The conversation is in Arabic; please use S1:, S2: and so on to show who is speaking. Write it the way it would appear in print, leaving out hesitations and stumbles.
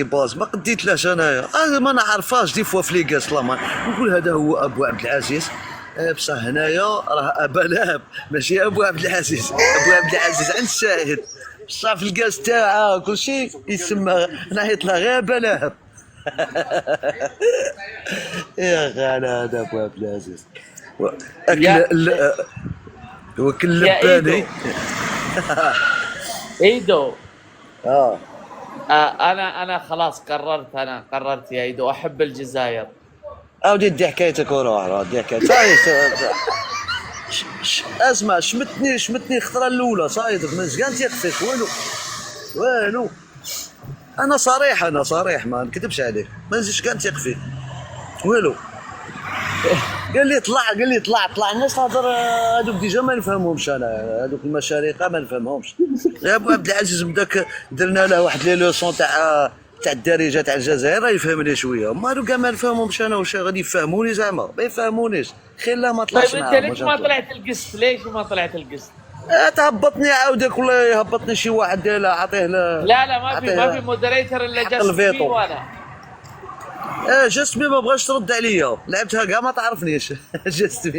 S1: باز ما قديتلاش انايا، انا ما نعرفهاش دي فوا في ليكاس لامان، نقول هذا هو ابو عبد العزيز. بصح هنايا راه ابا لهب ماشي ابو عبد العزيز، ابو عبد العزيز عند الشاهد، بصح في الكاس تاعها كل شيء يسمى نعيط له غير ابا لهب. يا غالي هذا ابو عبد العزيز اكل
S2: يا
S1: وكل
S2: يا
S1: لباني.
S2: ايدو. ايدو.
S1: اه
S2: انا خلاص قررت، انا قررت يا ايدو، احب الجزائر.
S1: اودي دي حكايتك وروح، راه دي حكايتك صاي. اسمع، شمتني الخطره الاولى صايدك ما كان تيق فيك والو والو. انا صريح ما نكذبش عليك، ما نزيدش كان تيق فيك والو. قال لي طلع الناس تهضر، هذوك ديجا ما نفهمهمش انا، هذوك المشارقه ما نفهمهمش. يا ابو عبد العزيز بداك درنا له واحد لي لوسون تاع الدارجه تاع الجزائر، راه يفهمني شويه، ما هذوك ما نفهمهمش انا. واش غادي يفهموني زعما؟ ما يفهمونيش، خير لا ما
S2: طيب
S1: طلعش
S2: انت
S1: معاهم.
S2: ليش ما طلعت القسط؟ ليش ما طلعت القسط؟
S1: تهبطني عاودك ولا يهبطني شي واحد، لا اعطيه
S2: لا لا، ما في مودريتر الا
S1: حق
S2: جاست بي
S1: الفيتو.
S2: وانا.
S1: جاست بي ما بغاش ترد عليا، لعبتها كاع ما تعرفنيش. جاست بي